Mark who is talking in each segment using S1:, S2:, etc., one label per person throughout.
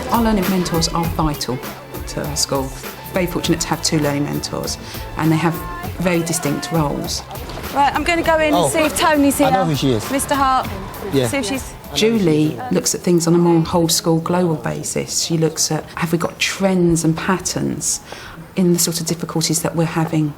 S1: Our learning mentors are vital to our school. Very fortunate to have 2 learning mentors, and they have very distinct roles.
S2: Right, I'm going to go in and see if Tony's here.
S3: I know who she is.
S2: Mr. Hart.
S3: Yeah.
S2: See if she's...
S1: Julie looks at things on a more whole school global basis. She looks at, have we got trends and patterns in the sort of difficulties that we're having.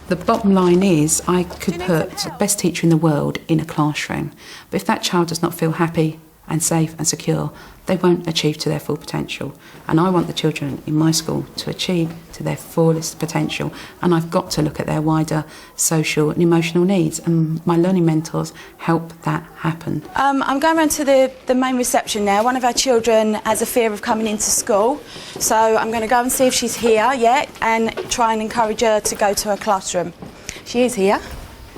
S1: The bottom line is I could put the best teacher in the world in a classroom, but if that child does not feel happy and safe and secure, they won't achieve to their full potential. And I want the children in my school to achieve to their fullest potential, and I've got to look at their wider social and emotional needs, and my learning mentors help that happen.
S2: I'm going round to the main reception now. One of our children has a fear of coming into school, so I'm going to go and see if she's here yet and try and encourage her to go to her classroom. She is here.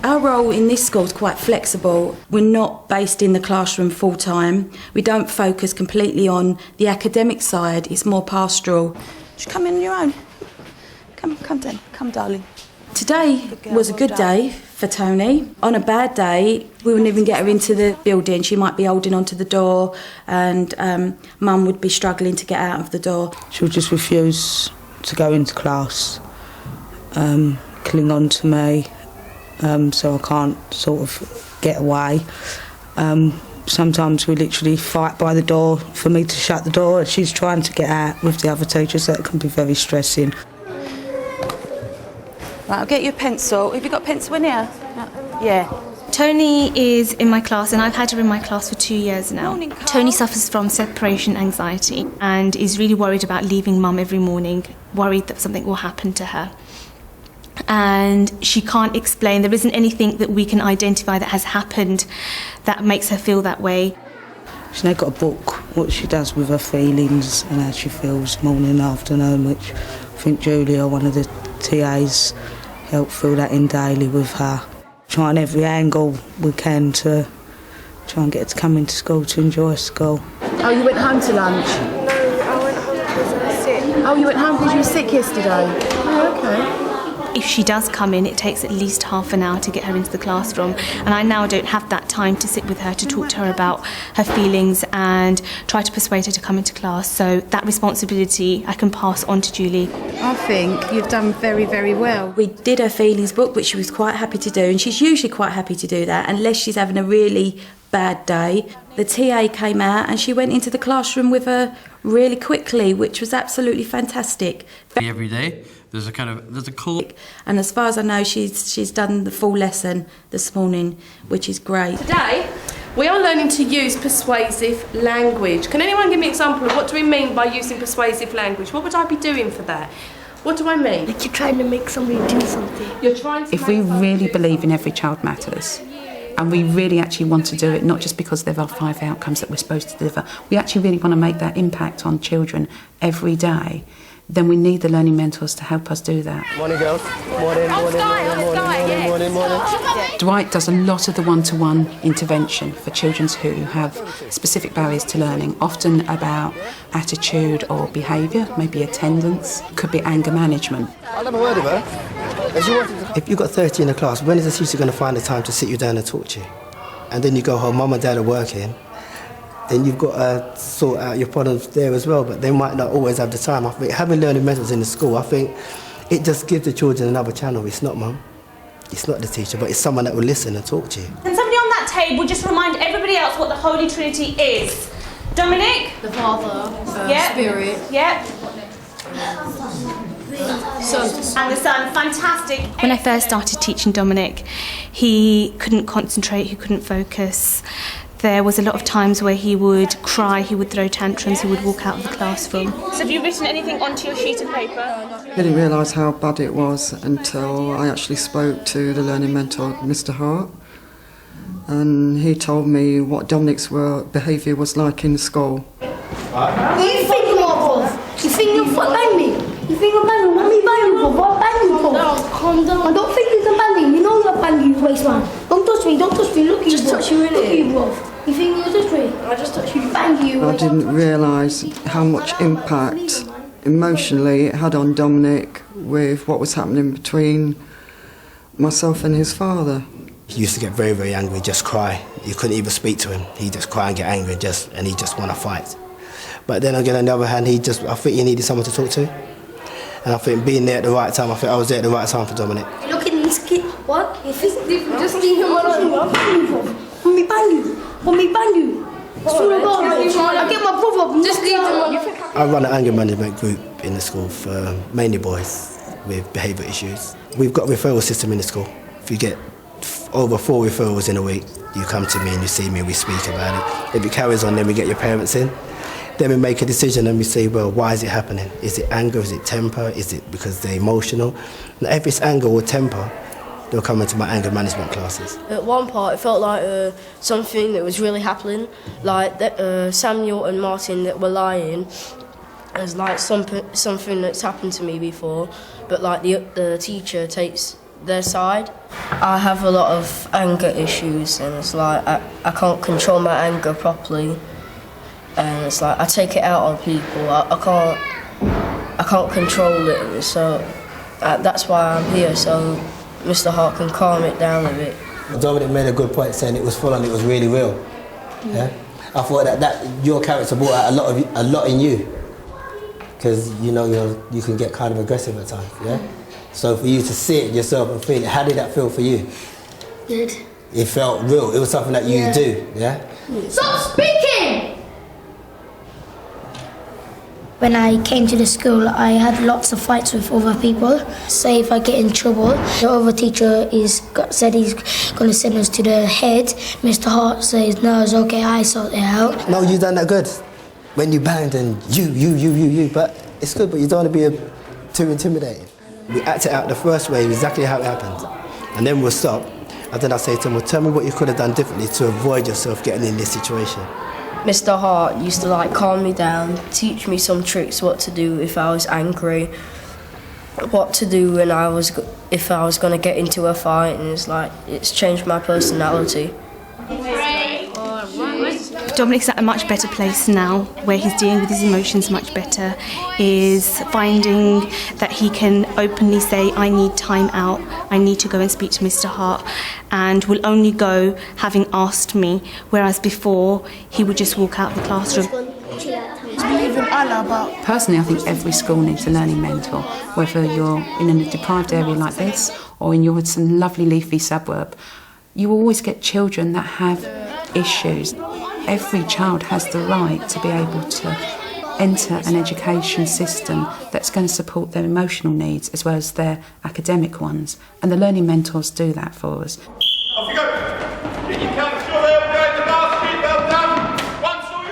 S2: Our role in this school is quite flexible. We're not based in the classroom full time. We don't focus completely on the academic side. It's more pastoral. Just come in on your own. Come then. Come, darling. Today was a good day for Tony. On a bad day, we wouldn't even get her into the building. She might be holding onto the door, and Mum would be struggling to get out of the door.
S4: She'll just refuse to go into class, cling on to me. So I can't sort of get away. Sometimes we literally fight by the door for me to shut the door. She's trying to get out with the other teachers, so it can be very stressing.
S2: Right, I'll get you a pencil. Have you got a pencil in here? Yeah.
S5: Tony is in my class, and I've had her in my class for 2 years now.
S2: Morning, Carl.
S5: Tony suffers from separation anxiety and is really worried about leaving Mum every morning, worried that something will happen to her. And she can't explain, there isn't anything that we can identify that has happened that makes her feel that way.
S4: She's now got a book, what she does with her feelings and how she feels morning and afternoon, which I think Julia, one of the TAs, helped fill that in daily with her. Trying every angle we can to try and get her to come into school, to enjoy school.
S2: Oh, you went home to lunch?
S6: No, I went home because I was sick.
S2: Oh, you went home because you were sick yesterday? Oh, okay.
S5: If she does come in, it takes at least half an hour to get her into the classroom, and I now don't have that time to sit with her to talk to her about her feelings and try to persuade her to come into class. So that responsibility I can pass on to Julie.
S7: I think you've done very, very well.
S2: We did her feelings book, which she was quite happy to do, and she's usually quite happy to do that unless she's having a really bad day. The TA came out and she went into the classroom with her really quickly, which was absolutely fantastic.
S8: Every day there's a call.
S2: And as far as I know, she's done the full lesson this morning, which is great.
S6: Today, we are learning to use persuasive language. Can anyone give me an example of what do we mean by using persuasive language? What would I be doing for that? What do I mean?
S9: Like you're trying to make somebody do something.
S6: You're trying to
S1: If we really believe in every child matters, and we really actually want to do it, not just because there are 5 outcomes that we're supposed to deliver, we actually really want to make that impact on children every day, then we need the learning mentors to help us do that.
S3: Morning, girls. Morning.
S1: Dwight does a lot of the one-to-one intervention for children who have specific barriers to learning, often about attitude or behaviour, maybe attendance, could be anger management.
S3: I'll have a word with her. If you've got 30 in a class, when is the teacher going to find the time to sit you down and talk to you? And then you go home, mum and dad are working, then you've got to sort out your problems there as well, but they might not always have the time. I think having learning mentors in the school, I think it just gives the children another channel. It's not mum, it's not the teacher, but it's someone that will listen and talk to you.
S5: Can somebody on that table just remind everybody else what the Holy Trinity is? Dominic?
S9: The Father, Spirit.
S5: Yep.
S9: Son.
S5: And the Son, fantastic. When I first started teaching Dominic, he couldn't concentrate, he couldn't focus. There was a lot of times where he would cry, he would throw tantrums, he would walk out of the classroom. So have you written anything onto your sheet of paper?
S10: I didn't realise how bad it was until I actually spoke to the learning mentor, Mr. Hart, and he told me what Dominic's behaviour was like in school.
S9: What do you think you're of? You think you're bang me? You think you're banging? What me banging for? What banging for? No, calm down. I don't think it's a banging. You know you're banging, you waste man. Don't touch me, don't touch me. Look at you,
S6: just touch you in
S9: look
S6: it.
S9: at you, bro. You think you're touch me? I just touch you. Bang you.
S10: I didn't realise how much impact emotionally it had on Dominic with what was happening between myself and his father.
S3: He used to get very, very angry, just cry. You couldn't even speak to him. He'd just cry and get angry and he'd just want to fight. But then again, on the other hand, I think he needed someone to talk to. And I think being there at the right time, I think I was there at the right time for Dominic.
S9: Look at these kids. What? If it's different, just leave him alone. Let me bang you. Let me bang you. I get my brother. Just leave him alone.
S3: I run an anger management group in the school for mainly boys with behaviour issues. We've got a referral system in the school. If you get over 4 referrals in a week, you come to me and you see me and we speak about it. If it carries on, then we get your parents in. Then we make a decision and we say, well, why is it happening? Is it anger? Is it temper? Is it because they're emotional? And if it's anger or temper, they'll come into my anger management classes.
S11: At one part, it felt like something that was really happening, like Samuel and Martin that were lying. It's like something that's happened to me before, but like the teacher takes their side. I have a lot of anger issues, and it's like I can't control my anger properly, and it's like I take it out on people. I can't control it, and so that's why I'm here, so Mr. Hart can calm it down a bit.
S3: Dominic made a good point saying it was full on, it was really real. Yeah? I thought that your character brought out a lot in you, because you can get kind of aggressive at times. Yeah. So for you to see it yourself and feel it, how did that feel for you?
S9: Good.
S3: It felt real. It was something that you do. Yeah.
S9: Stop speaking! When I came to the school, I had lots of fights with other people. Say if I get in trouble, the other teacher said he's going to send us to the head. Mr. Hart says, no, it's okay, I sort it out.
S3: No, you done that good. When you banged and you, but it's good, but you don't want to be too intimidating. We act it out the first way, exactly how it happened. And then we'll stop, and then I'll say to him, well, tell me what you could have done differently to avoid yourself getting in this situation.
S11: Mr. Hart used to like calm me down, teach me some tricks what to do if I was angry, what to do when if I was going to get into a fight, and it's changed my personality.
S5: Dominic's at a much better place now, where he's dealing with his emotions much better, is finding that he can openly say, I need time out, I need to go and speak to Mr. Hart, and will only go having asked me, whereas before he would just walk out of the classroom.
S1: Personally, I think every school needs a learning mentor, whether you're in a deprived area like this or in some lovely leafy suburb. You always get children that have issues. Every child has the right to be able to enter an education system that's going to support their emotional needs as well as their academic ones. And the learning mentors do that for us.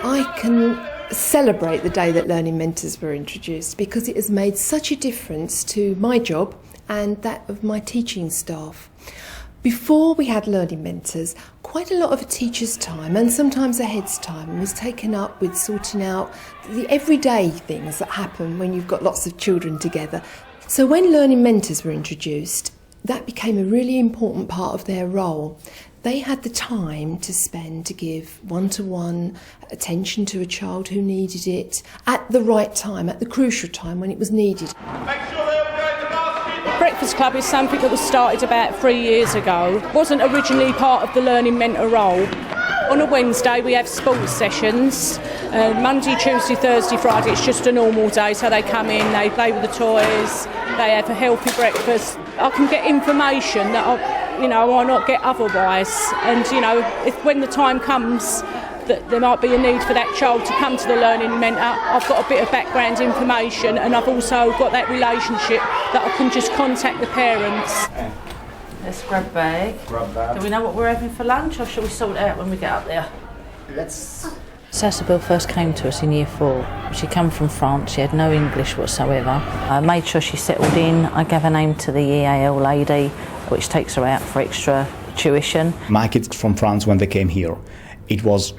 S12: I can celebrate the day that learning mentors were introduced because it has made such a difference to my job and that of my teaching staff. Before we had learning mentors, quite a lot of a teacher's time and sometimes a head's time was taken up with sorting out the everyday things that happen when you've got lots of children together. So when learning mentors were introduced, that became a really important part of their role. They had the time to spend to give one-to-one attention to a child who needed it at the right time, at the crucial time when it was needed.
S13: Breakfast Club is something that was started about 3 years ago. It wasn't originally part of the learning mentor role. On a Wednesday we have sports sessions. Monday, Tuesday, Thursday, Friday it's just a normal day, so they come in, they play with the toys, they have a healthy breakfast. I can get information that I might not get otherwise, and if when the time comes that there might be a need for that child to come to the learning mentor, I've got a bit of background information, and I've also got that relationship that I can just contact the parents.
S14: Let's grab bag. Do we know what we're having for lunch, or shall we sort it out when we get up there? Cecile first came to us in year 4. She came from France, she had no English whatsoever. I made sure she settled in. I gave her name to the EAL lady, which takes her out for extra tuition.
S15: My kids from France, when they came here, it was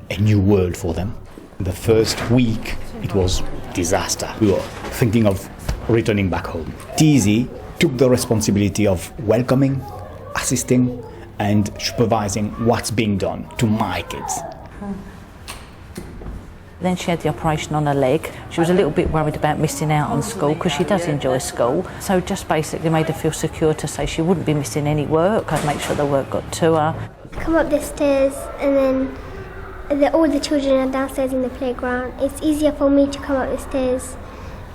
S15: a new world for them. The first week, it was disaster. We were thinking of returning back home. TZ took the responsibility of welcoming, assisting, and supervising what's being done to my kids.
S14: Then she had the operation on her leg. She was a little bit worried about missing out on school because she does enjoy school. So just basically made her feel secure to say she wouldn't be missing any work. I'd make sure the work got to her.
S16: Come up the stairs and then all the children are downstairs in the playground. It's easier for me to come up the stairs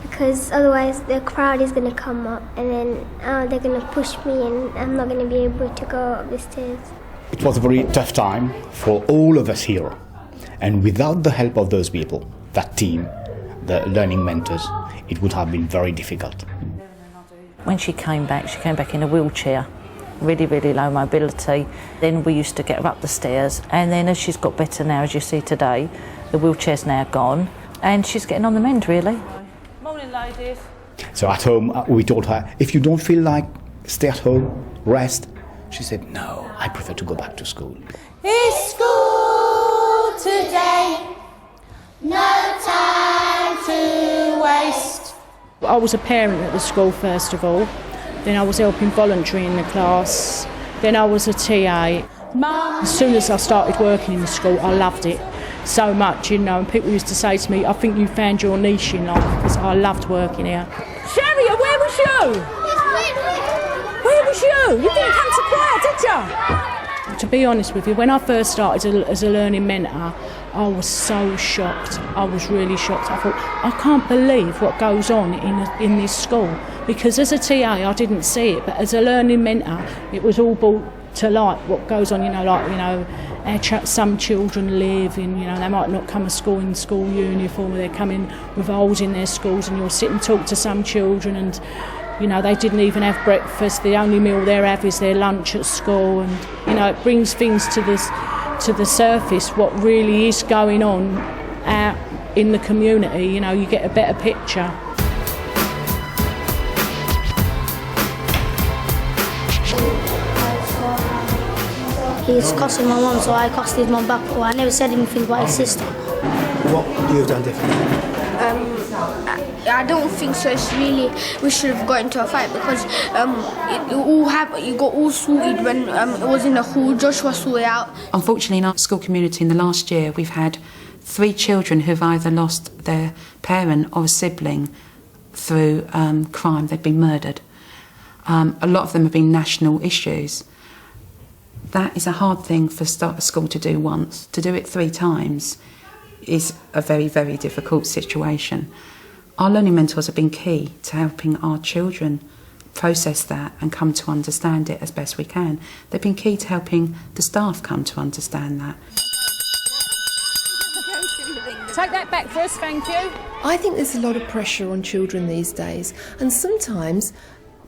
S16: because otherwise the crowd is going to come up and then they're going to push me and I'm not going to be able to go up the stairs.
S15: It was a very tough time for all of us here. And without the help of those people, that team, the learning mentors, it would have been very difficult.
S14: When she came back in a wheelchair, really, really low mobility. Then we used to get her up the stairs, and then as she's got better now, as you see today, the wheelchair's now gone, and she's getting on the mend, really.
S13: Morning, ladies.
S15: So at home, we told her, if you don't feel like, stay at home, rest. She said, no, I prefer to go back to school.
S9: It's school today, no time to waste.
S13: I was a parent at the school first of all, then I was helping voluntary in the class, then I was a TA. As soon as I started working in the school, I loved it so much, you know, and people used to say to me, I think you found your niche in life, because I loved working here. Sharia, where was you? Where was you? You didn't come to choir, did you? To be honest with you, when I first started as a learning mentor, I was so shocked. I was really shocked. I thought, I can't believe what goes on in this school. Because as a TA, I didn't see it, but as a learning mentor, it was all brought to light what goes on, how some children live in, they might not come to school in school uniform, or they're coming with holes in their schools, and you'll sit and talk to some children and, they didn't even have breakfast. The only meal they have is their lunch at school, and, it brings things to the surface, what really is going on out in the community. You get a better picture.
S9: He's costing my mum, so I cost his mum back, but I never said anything about his sister.
S3: What you have done differently?
S17: I don't think so. It's really, we should have got into a fight because it all happened. You got all sorted when it was in the hall. Joshua sorted out.
S1: Unfortunately, in our school community in the last year, we've had 3 children who've either lost their parent or a sibling through crime. They've been murdered. A lot of them have been national issues. That is a hard thing for a school to do once. To do it 3 times is a very, very difficult situation. Our learning mentors have been key to helping our children process that and come to understand it as best we can. They've been key to helping the staff come to understand that.
S13: Take that back for us, thank you.
S12: I think there's a lot of pressure on children these days, and sometimes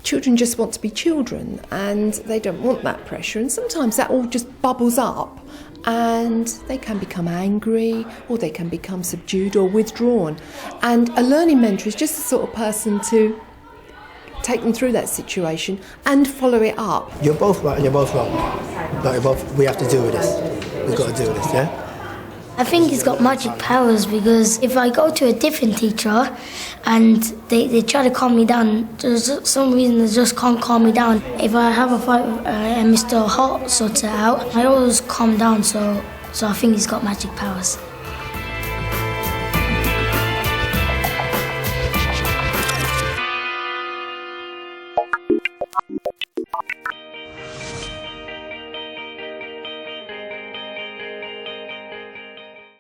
S12: children just want to be children and they don't want that pressure, and sometimes that all just bubbles up and they can become angry or they can become subdued or withdrawn, and a learning mentor is just the sort of person to take them through that situation and follow it up.
S3: You're both right and you're both wrong. We have to deal with this. We've got to deal with this, yeah?
S9: I think he's got magic powers, because if I go to a different teacher and they try to calm me down, there's some reason they just can't calm me down. If I have a fight and Mr. Hart sorts it out, I always calm down, so I think he's got magic powers.